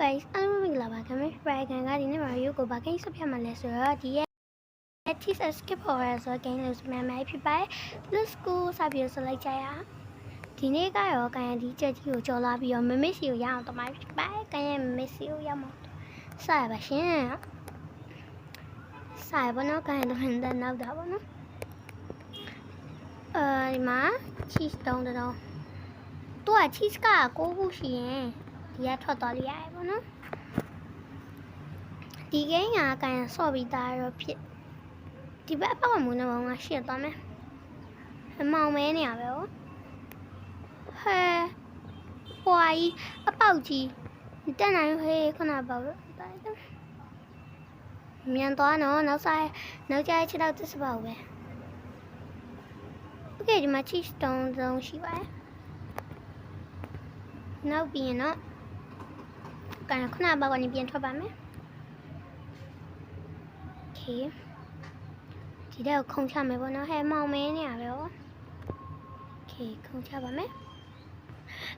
guys အားလုံးမင်္ဂလာပါခင်ဗျာ Dragon ကဒီနေ့မှာရုပ်ကိုဘာကိစ္စဖြစ်မှာလဲဆိုတော့ဒီရဲ့ Teach Skip Horror ဆိုတဲ့ game လို့ဆိုမှမယ်ဖြစ်ပါတယ် Let's go စပြီးဆိုလိုက်ကြရအောင်ဒီနေ့ကရောကန်ရဒီချက်ကြီးကိုကြော်လာပြီးတော့မမစ်စီကိုရအောင်တမိုင်းဖြစ်ပါတယ်ကန်ရမမစ်စီကိုရမှာစရပါရှင်စရပါတော့ကန်ရတော့တဲ့နောက်တာပေါ့နော်ဒီမှာ cheese တုံးတော့သူက cheese က9ခုရှိရင်ဒီကထွက်သွားလိုက်ရတယ်ပေါ့နော်ဒီကိန်းကကန်ရဆော့ပြီးသားတော့ဖြစ်ဒီဘက်အပေါက်မုန်းတော့ငါရှင်းသွားမယ်အမောင်မဲနေရပဲဟောဟဲဟွာကြီးအပေါက်ကြီးတက်နိုင်ဟေးခုနပေါက်တော့မြန်သွားနော်နောက်ဆိုင်နောက်ကျချတော့တစ်စပေါက်ပဲโอเคဒီမှာ cheese တုံးရှိပါတယ်နောက်ပြီးရင်တော့ကန်ခုနပေါက်ကနေပြန်ထွက်ပါမယ်โอเคဒီတဲ့ကိုခုံချမယ်ပေါ့နော်ဟဲ့မောင်မဲနေရပဲဟောโอเคခုံချပါမယ်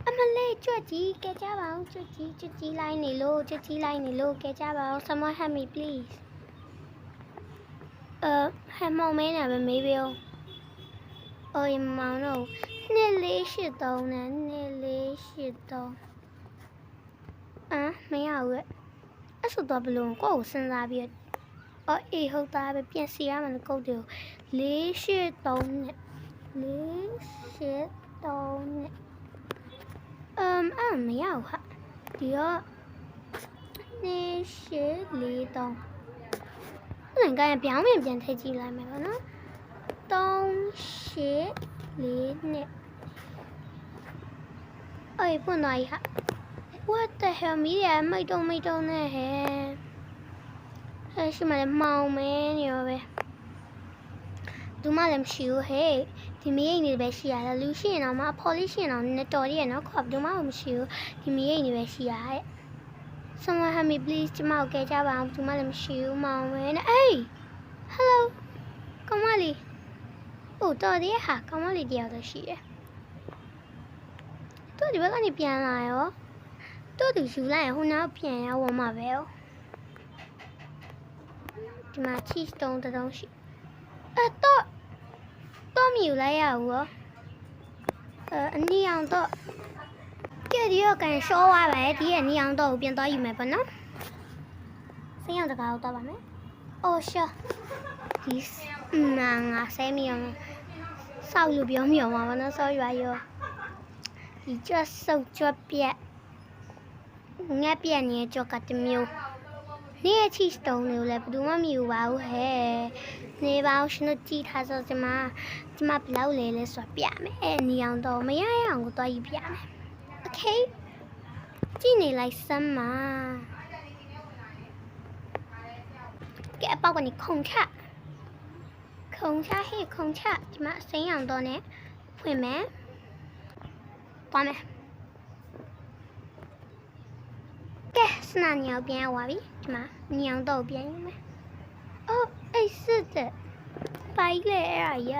အမလေးကြွက်ကြီးကဲကြပါအောင်ကြွက်ကြီးလိုက်နေလို့ကြွက်ကြီးလိုက်နေလို့ကဲကြပါအောင် someone help me please ဟဲ့မောင်မဲနေပဲမေးပြောအော်မောင်တော့2483နဲ့2483မရဘူးအဲ့ဆိုတော့ဘလို့ကိုယ့်ကိုစဉ်းစားပြီးအော်အေးဟုတ်သားပဲပြန်စီရမယ်ကုတ်တယ်483နဲ့483နဲ့မရဘူးဟာဒီတော့2443အဲ့ဒါကပြောင်းပြန်ထည့်ကြည့်လိုက်မယ်ပေါ့နော်384နဲ့အေးဖွင့်သွားပြီဟာ What the hell မီးရမိတ်တုံနဲ့ဟဲ့ရှိမှလည်းမောင်မဲနေရောပဲသူမှလည်းမရှိဘူးဟဲ့ဒီမရိတ်နေပဲရှိရတာလူရှိရင်တော့မအဖော်လေးရှိရင်တော့နတော်ရည်နော်ခေါ်ဘူးမှမရှိဘူးဒီမရိတ်နေပဲရှိရတဲ့ Someone help me please ကျမကိုကယ်ကြပါအောင်သူမှလည်းမရှိဘူးမောင်မဲနဲ့အေး Hello ကောင်မလေးအိုတော်တယ်ဟာကောင်မလေးတယောက်တော့ရှိတယ်သူဒီဘက်ကနေပြန်လာရောတို့သူယူလိုက်ရင်ဟိုနောက်ပြန်ရဝမှာပဲဒီမှာ cheese တုံးရှိတော့မြူလိုက်ရဘူးရောအနီအောင်တော့ကြည့်ဒီရောကန်ရှောသွားပဲဒီရဲ့အနီအောင်တော့ပြန်သွားယူမယ်ပေါ့နော်စိတ်ရောက်တကားတော့ပါမယ်အော်ရှာဒီငါဆဲမိအောင်စောက်လို့ပြောမိအောင်ပါနော် sorry ပါရောဒီကြွဆုပ်ကြွပြက်ငက်ပြက်နေကြောက်ကတမျိုးနေချီစတုံးလို့လည်းဘယ်သူမှမယူပါဘူးဟဲ့နေပါဦးရှင်တို့ကြည့်ထားဆိုကျမဘလောက်လဲဆိုပြမယ်နေအောင်တော့မရအောင်ကိုတော့ယူပြမယ်โอเคကြည့်နေလိုက်စမ်းပါကဲအပေါက်ကနေခုံချဟေ့ခုံချဒီမှာစိမ်းအောင်တော့နဲ့ဖွင့်မယ်သွားမယ်ကဲစနာညောင်ပြန်သွားပြီဒီမှာညောင်တော့ပြန်ယူမယ်အော်အဲ့စစ်တဲ့ပိုက်လေအဲ့ရ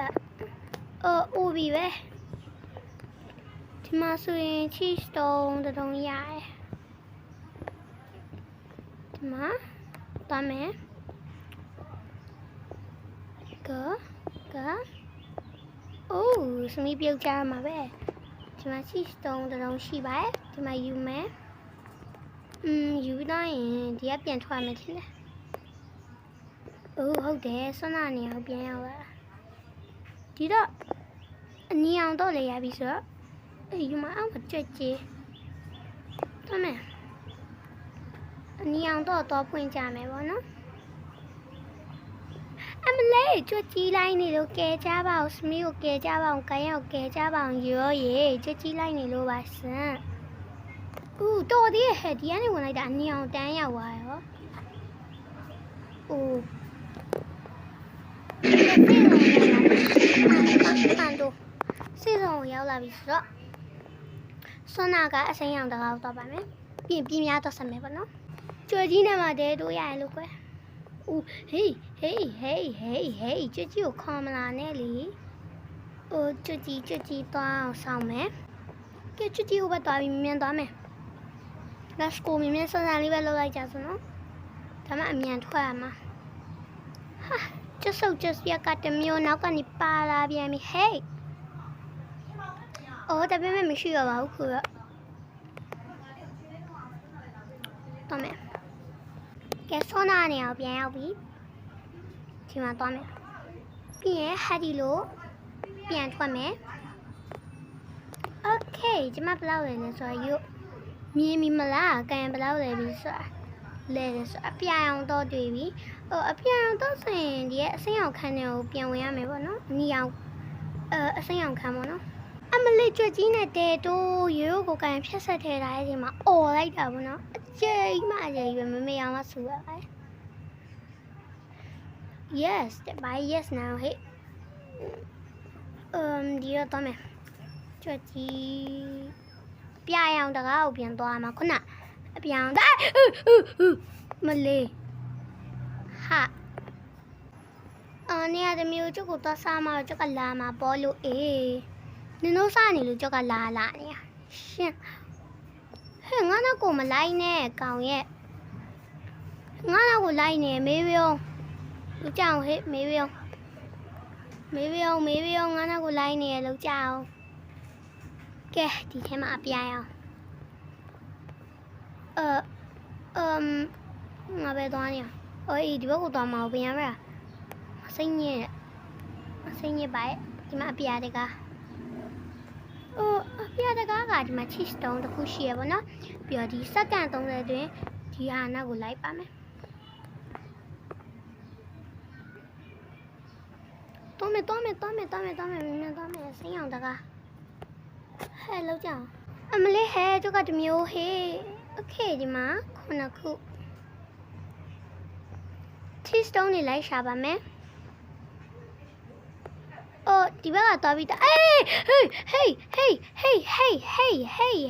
အိုးပြီပဲဒီမှာဆိုရင် cheese တုံးရတယ်ဒီမှာသွားမယ်အိုးစမီပြုတ်ကြမှာပဲဒီမှာ cheese တုံးရှိပါတယ်ဒီမှာယူမယ်ယူတော့ရင်ဒီကပြန်ထွက်မယ်ထင်တယ်ဟုတ်တယ်ဆွမ်းနာနေအောင်ပြန်ရောက်လာဒီတော့အနီအောင်တော့လေရပြီဆိုတော့ယူမအောင်ကြွက်ကြီးတမန်အနီအောင်တော့ဖွင့်ကြမယ်ပေါ့နော်အမလေးကြွက်ကြီးလိုက်နေလို့ကဲကြပါအောင်စမီကိုကဲကြပါအောင်ကန်ရောက်ကဲကြပါအောင်ရောရေကြွက်ကြီးလိုက်နေလို့ပါစမ်းတော်သေးရဲ့ဟဲ့ဒီကနေဝင်လိုက်တာအနီအောင်တန်းရောက်သွားရောစေစုံရောက်လာပြီဆိုတော့ဆွမ်းနာကအစိမ်းရောင်တကားတော့ပါမယ်ပြင်ပြင်းများတော့ဆက်မယ်ပေါ့နော်ကြွယ်ကြီးနဲ့မှတဲတို့ရရလို့ကွယ်ဟေးကြွကြီးကိုခေါ်မလာနဲ့လေကြွကြီးသွားအောင်ဆောင်မယ်ကဲကြွကြီးဟိုဘက်သွားပြီးမြန်သွားမယ် Let's go မြင်မြင်ဆန်းဆန်းလေးပဲလုပ်လိုက်ကြဆိုနော်ဒါမှအမြန်ထွက်ရမှာဟာကျဆုပ်ကျစရကတမျိုးနောက်ကနေပါလာပြန်ပြီ Hey အော်ဒါပေမဲ့မရှိရပါဘူးခုတော့တော့မယ်ကဲဆောနာနေအောင်ပြန်ရောက်ပြီဒီမှာသွားမယ်ပြီးရင်ဟက်ဒီလိုပြန်ထွက်မယ် Okay ဒီမှာဘယ်လောက်လဲဆိုတော့ရုပ်မြင်ပြီမလားကန်ဘယ်လောက်လဲပြီဆိုတာလဲဆိုအပြာရောင်တော့တွေ့ပြီအပြာရောင်တော့ဆိုရင်ဒီရဲ့အစိမ်းအောင်ခန်းတွေကိုပြန်ဝင်ရမယ်ပေါ့နော်အနီရောင်အစိမ်းအောင်ခန်းပေါ့နော်အမလေးကြွကြီးနဲ့တဲတိုးရိုးကိုကန်ဖြတ်ဆက်ထဲထားတဲ့ချိန်မှာအော်လိုက်တာပေါ့နော်အကျိတ်မှအကျိတ်ပဲမမေအောင်မဆူရပါ Yes ဘာ yes now hey ဒီတော့မယ်ကြွကြီးပြရောင်တကားကိုပြန်သွားမှာခုနအပြောင်းမလေးဟာနေရာတမျိုးကျုပ်ကိုသွားစားမှာကျုပ်ကလာမှာပေါ်လို့နင်တို့စားနေလို့ကျုပ်ကလာနေရရှင်ဟဲ့ငါနောက်ကိုမလိုက်နဲ့ကောင်ရဲ့ငါနောက်ကိုလိုက်နေမေးပြုံးလူကြောင်ဟဲ့မေးပြုံးငါနောက်ကိုလိုက်နေရလူကြောင်ကဲဒီထဲမှာအပြာရောင်ငါပဲသွားနေအော်ဒီဘက်ကိုသွားမအောင်ပြန်ရမလားအစိမ့်ညစ်ပါဒီမှာအပြာတကားအပြာတကားကဒီမှာ cheese stone တစ်ခုရှိရပါတော့ပြီးတော့ဒီစက္ကန့်30အတွင်းဒီဟာနောက်ကိုလိုက်ပါမယ်သွားမယ်စိမ်းအောင်တကားဟဲ့လောက်ကြအောင်အမလေးဟဲ့ကျုပ်ကတမျိုးဟေးโอเคဒီမှာခုနခုcheese stone နေလိုက်ရှာပါမယ်ဒီဘက်ကသွားပြီး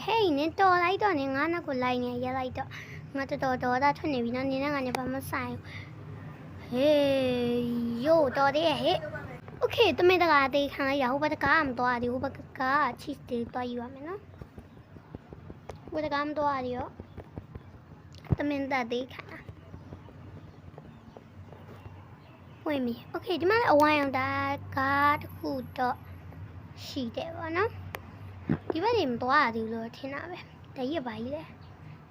ဟေးနင်တော်လိုက်တော့နင်ငါနောက်ကိုလိုက်နေရလိုက်တော့ငါတော်တာထွက်နေပြီနော်နင်နဲ့ငါနဲ့ဘာမှဆိုင်ဟေးယိုတော်သေးရဲ့ဟေးโอเคတမင်တကာတေးခံလိုက်ရဟိုဘက်ကမသွားသေးဟိုဘက်က cheese တွေသွားယူရမယ်နော်ဘယ်တကားမသွားရရောတမင်တက်သေးခံဝင်ပြီโอเคဒီမှာလည်းအဝိုင်းအောင်တာကားတစ်ခုတော့ရှိတယ်ပေါ့နော်ဒီဘက်နေမသွားရသေးဘူးလို့ထင်တာပဲဒါကြီးကဘာကြီးလဲ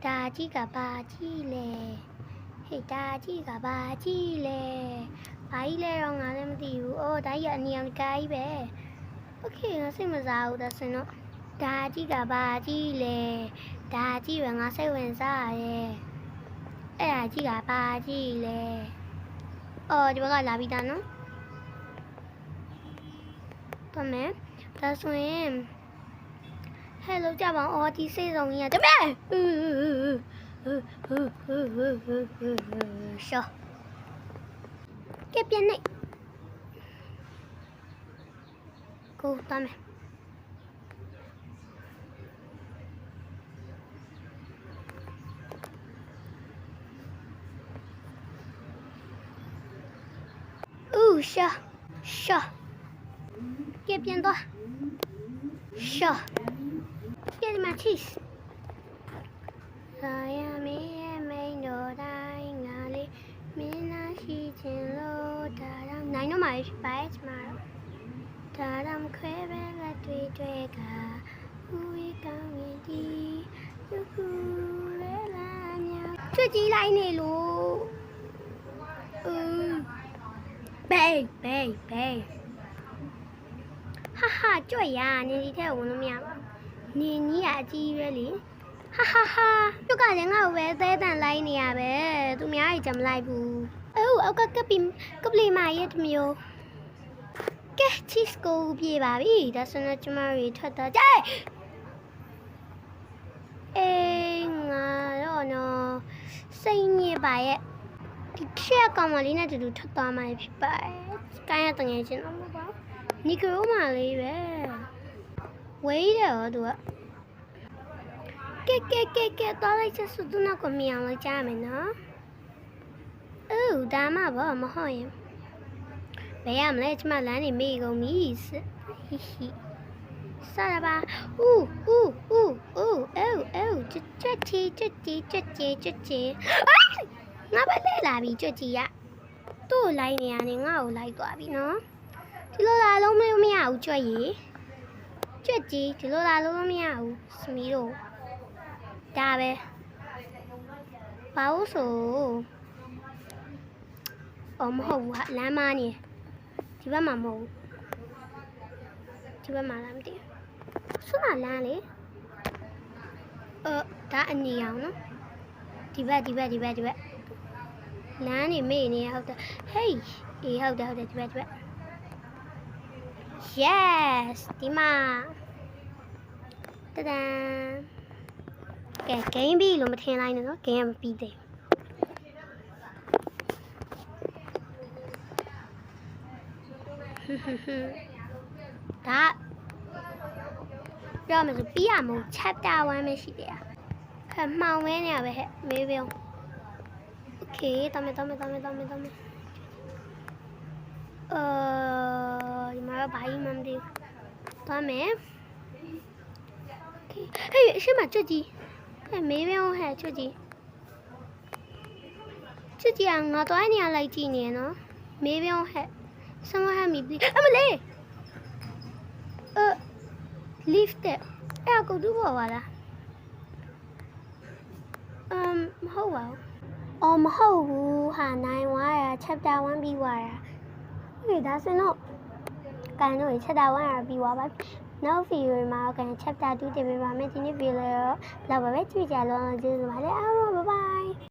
ဒါကြီးကဘာကြီးလဲဟေးဒါကြီးကဘာကြီးလဲဘာကြီးလဲတော့ငါလည်းမသိဘူးဒါကြီးကအနီအောင်ကားကြီးပဲโอเคငါစိတ်မစားဘူးဒါဆိုတော့ဒါကြီးကဘာကြီးလဲဒါကြီးပဲငါစိတ်ဝင်စားရဲအဲ့ဒါကြီးကဘာကြီးလဲဒီဘက်ကလာပြီးသားနော်တော့မယ်ဒါဆိုရင်ဟဲ့လောက်ကြပါအောင်ဒီစိတ်ဆောင်ကြီးကတမဲရှောကဲပြန်နေကိုတော့မယ်ရှာကဲပြန်တော့ရှာကဲဒီမှာ cheese လာရမေးမိန်တော်တိုင်းငါလေးမင်းနာရှိခြင်းလို့ဒါတော့နိုင်တော့မှာပဲမှာဒါတော့ခွဲပဲလက်တွေကဦးဝေးကောင်းရင်ဒီခုလဲလာညာချွတ်ကြည့်လိုက်နေလို့ဘေးဟာကြွရနေဒီထဲဝင်လို့မရဘူးနေကြီးကအကြီးပဲလေဟာကျုပ်ကလည်းငါ့ကိုပဲသဲတန်လိုက်နေရပဲသူများကြီးကြမလိုက်ဘူးအောက်ကကပ်လီမာရဲ့တမျိုးကဲ cheese ကိုပြေးပါပြီဒါဆိုတော့ကျမတို့ထွက်တော့ကြိုက်ငါတော့နော်စိတ်ညစ်ပါရဲ့ဒီချက်ကကောင်မလေးနဲ့တူတူထွက်သွားမှဖြစ်ပါတယ်ကိုင်းရတငယ်ချင်းတော့မဟုတ်ပါဘူးနီကရိုမလေးပဲဝေးတယ်ဟောသူကကဲတော်လိုက်ချက်စုသူနောက်ကမြင်အောင်လိုက်ကြမယ်နော်ဒါမှဘာမဟုတ်ရင်ဘယ်ရမလဲကျမလမ်းနေမိကုန်ပြီဟိ စရပါဦးကြွချီငါပဲလဲလာပြီကြွချီရသူ့ကိုလိုက်နေရတယ်ငါ့ကိုလိုက်သွားပြီနော်ဒီလိုလာလုံးမရဘူးကြွရီကြွချီဒီလိုလာလုံးမရဘူးစမီတို့ဒါပဲဘာလို့ဆိုမဟုတ်ဘူးဟာလမ်းမနေဒီဘက်မှာမဟုတ်ဘူးဒီဘက်မှာလားမသိဘူးဆွမ်းလမ်းလေဒါအနီအောင်နော်ဒီဘက်လမ်းနေမေ့နေဟုတ်တယ်ဟေးအေးဟုတ်တယ်ဒီဘက် yes ဒီမှာတဒန်ကဲ game ပြီလို့မထင်လိုက်နဲ့နော် game မပြီးသေးဒါပြောမယ်ဆိုပြီးရမို့ chapter 1ပဲရှိတယ်ခမှောင်မဲနေရပဲဟဲ့မေးပြော okay တမဒီမှာဘာကြီးမှမသိဘူးသွားမယ် okay ဟေးအရှိမကြွကြီးဟဲ့မေးပြောဟဲ့ကြွကြီးကငါသွားနေရလိုက်ကြည့်နေနော်မေးပြောဟဲ့ someone help me please အမလေးlift အဲ့ကိုတူပေါ်ပါလားမဟုတ်ပါဘူးမဟုတ်ဘူးဟာနိုင်ဝါရ chapter 1ပြီးသွားတာဟေးဒါဆိုတော့ကန်တို့ chapter 1ရပြီးသွားပါနောက် video မှာကန် chapter 2တင်ပေးပါမယ်ဒီနေ့ video တော့ဘယ်လောက်ပဲကြည့်ကြလို့ကျေးဇူးပါလေအားလုံး bye bye